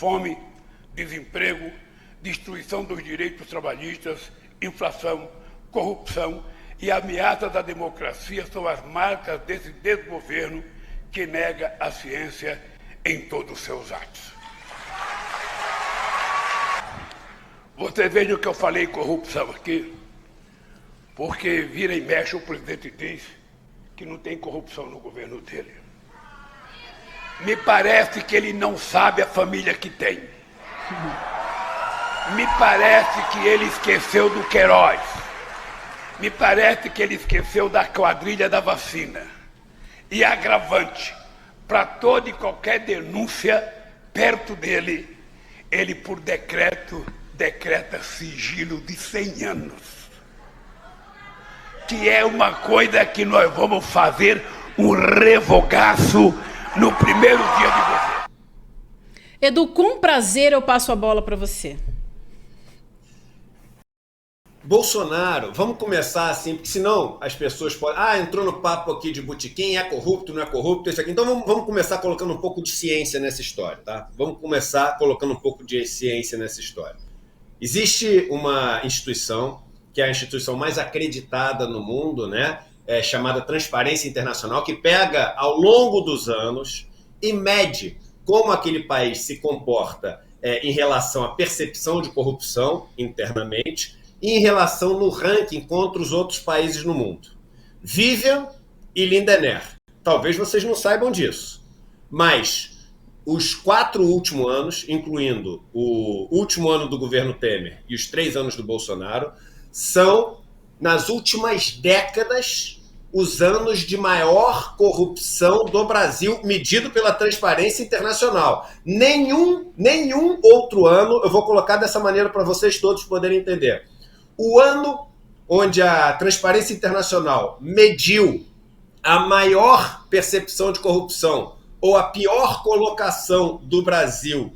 fome, desemprego, destruição dos direitos trabalhistas, inflação, corrupção e ameaças à democracia são as marcas desse desgoverno que nega a ciência em todos os seus atos. Vocês vejam que eu falei corrupção aqui, porque vira e mexe o presidente diz que não tem corrupção no governo dele. Me parece que ele não sabe a família que tem. Me parece que ele esqueceu do Queiroz. Me parece que ele esqueceu da quadrilha da vacina. E agravante, para toda e qualquer denúncia perto dele, ele por decreto decreta sigilo de 100 anos. Que é uma coisa que nós vamos fazer um revogaço no primeiro dia de governo. Edu, com prazer eu passo a bola para você. Bolsonaro, vamos começar assim, porque senão as pessoas podem... entrou no papo aqui de botequim, é corrupto, não é corrupto, isso aqui. Então vamos começar colocando um pouco de ciência nessa história, tá? Vamos começar colocando um pouco de ciência nessa história. Existe uma instituição, que é a instituição mais acreditada no mundo, né? Chamada Transparência Internacional, que pega ao longo dos anos e mede como aquele país se comporta em relação à percepção de corrupção internamente e em relação no ranking contra os outros países no mundo. Vivian e Lindener. Talvez vocês não saibam disso, mas os 4 últimos anos, incluindo o último ano do governo Temer e os 3 anos do Bolsonaro, são, nas últimas décadas, os anos de maior corrupção do Brasil, medido pela Transparência Internacional. Nenhum outro ano, eu vou colocar dessa maneira para vocês todos poderem entender. O ano onde a Transparência Internacional mediu a maior percepção de corrupção ou a pior colocação do Brasil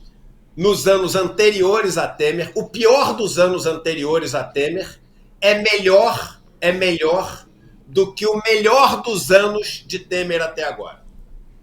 nos anos anteriores a Temer, o pior dos anos anteriores a Temer, é melhor do que o melhor dos anos de Temer até agora.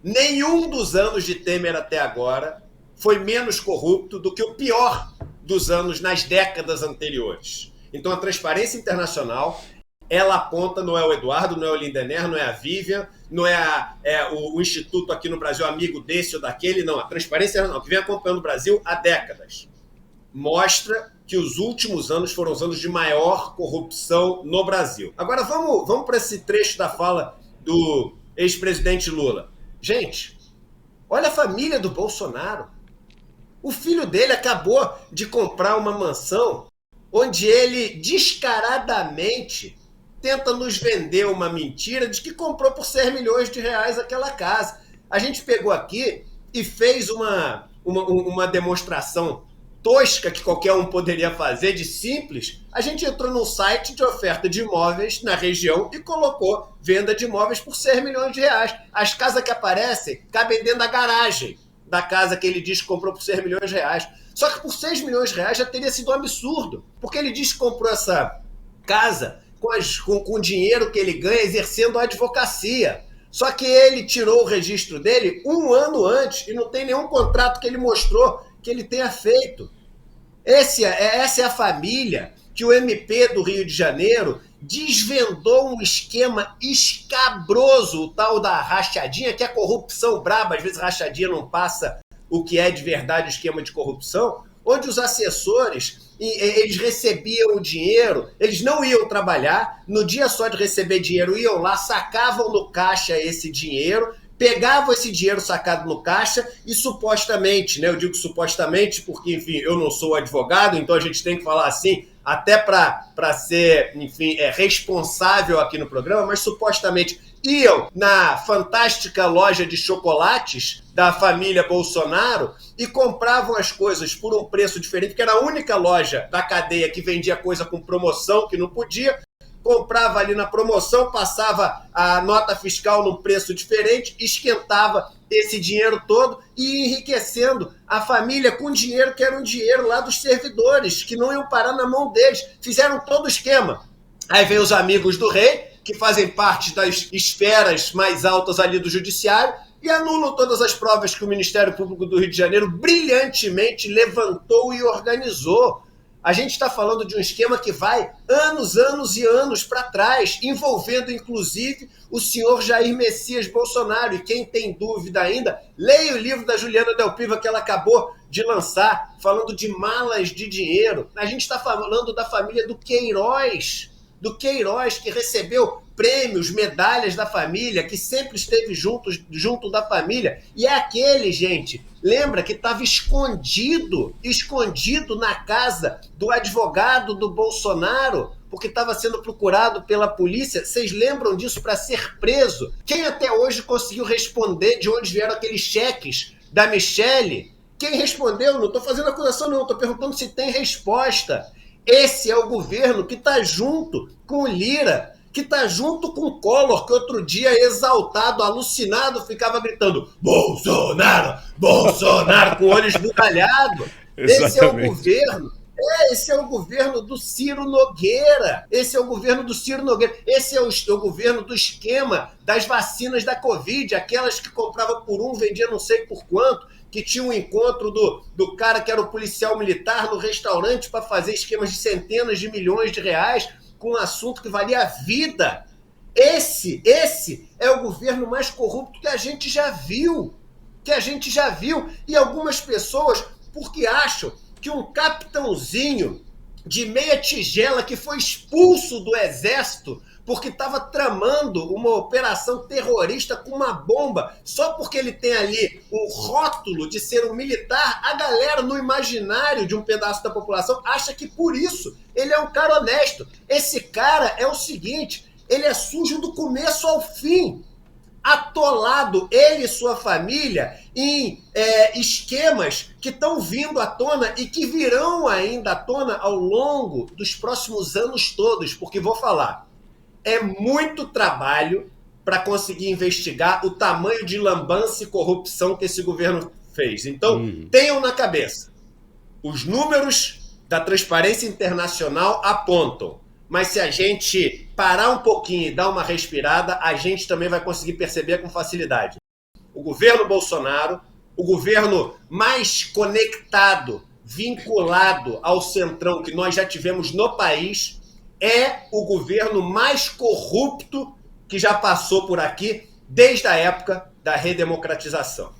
Nenhum dos anos de Temer até agora foi menos corrupto do que o pior dos anos nas décadas anteriores. Então a Transparência Internacional, ela aponta, não é o Eduardo, não é o Lindener, não é a Vivian, não é o Instituto aqui no Brasil, amigo desse ou daquele, não. A Transparência Internacional, que vem acompanhando o Brasil há décadas, mostra que os últimos anos foram os anos de maior corrupção no Brasil. Agora vamos para esse trecho da fala do ex-presidente Lula. Gente, olha a família do Bolsonaro. O filho dele acabou de comprar uma mansão onde ele descaradamente tenta nos vender uma mentira de que comprou por 6 milhões de reais aquela casa. A gente pegou aqui e fez uma demonstração tosca que qualquer um poderia fazer, de simples. A gente entrou num site de oferta de imóveis na região e colocou venda de imóveis por 6 milhões de reais. As casas que aparecem cabem dentro da garagem da casa que ele diz que comprou por 6 milhões de reais. Só que por 6 milhões de reais já teria sido um absurdo, porque ele diz que comprou essa casa com o dinheiro que ele ganha exercendo a advocacia. Só que ele tirou o registro dele 1 ano antes e não tem nenhum contrato que ele mostrou que ele tenha feito. Essa é a família que o MP do Rio de Janeiro desvendou um esquema escabroso, o tal da rachadinha, que é corrupção braba, às vezes rachadinha não passa o que é de verdade o esquema de corrupção, onde os assessores, eles recebiam o dinheiro, eles não iam trabalhar, no dia só de receber dinheiro iam lá, sacavam no caixa esse dinheiro, pegavam esse dinheiro sacado no caixa e supostamente, né, eu digo supostamente porque, enfim, eu não sou advogado, então a gente tem que falar assim, até para ser, enfim, responsável aqui no programa, mas supostamente iam na fantástica loja de chocolates da família Bolsonaro e compravam as coisas por um preço diferente, porque era a única loja da cadeia que vendia coisa com promoção, que não podia, comprava ali na promoção, passava a nota fiscal num preço diferente, esquentava esse dinheiro todo e ia enriquecendo a família com dinheiro que era um dinheiro lá dos servidores, que não iam parar na mão deles. Fizeram todo o esquema. Aí vem os amigos do rei, que fazem parte das esferas mais altas ali do judiciário, e anulam todas as provas que o Ministério Público do Rio de Janeiro brilhantemente levantou e organizou. A gente está falando de um esquema que vai anos, anos e anos para trás, envolvendo inclusive o senhor Jair Messias Bolsonaro. E quem tem dúvida ainda, leia o livro da Juliana Del Piva que ela acabou de lançar, falando de malas de dinheiro. A gente está falando da família do Queiroz que recebeu prêmios, medalhas da família, que sempre esteve junto da família. E é aquele, gente, lembra que estava escondido na casa do advogado do Bolsonaro, porque estava sendo procurado pela polícia. Vocês lembram disso para ser preso? Quem até hoje conseguiu responder de onde vieram aqueles cheques da Michelle? Quem respondeu? Não estou fazendo acusação, não. Estou perguntando se tem resposta. Esse é o governo que está junto com o Lira, que está junto com o Collor, que outro dia, exaltado, alucinado, ficava gritando Bolsonaro, Bolsonaro, com o olho esbugalhado. Esse é o governo. Esse é o governo do Ciro Nogueira. Esse é o governo o governo do esquema das vacinas da Covid, aquelas que comprava por um, vendia não sei por quanto, que tinha um encontro do cara que era o policial militar no restaurante para fazer esquemas de centenas de milhões de reais com um assunto que valia a vida. Esse é o governo mais corrupto que a gente já viu. E algumas pessoas, porque acham que um capitãozinho de meia tigela que foi expulso do exército porque estava tramando uma operação terrorista com uma bomba, só porque ele tem ali o rótulo de ser um militar, a galera no imaginário de um pedaço da população acha que por isso ele é um cara honesto. Esse cara é o seguinte, ele é sujo do começo ao fim, atolado, ele e sua família, em esquemas que estão vindo à tona e que virão ainda à tona ao longo dos próximos anos todos, porque vou falar, é muito trabalho para conseguir investigar o tamanho de lambança e corrupção que esse governo fez. Então, tenham na cabeça, os números da Transparência Internacional apontam, mas se a gente parar um pouquinho e dar uma respirada, a gente também vai conseguir perceber com facilidade. O governo Bolsonaro, o governo mais conectado, vinculado ao centrão que nós já tivemos no país, é o governo mais corrupto que já passou por aqui desde a época da redemocratização.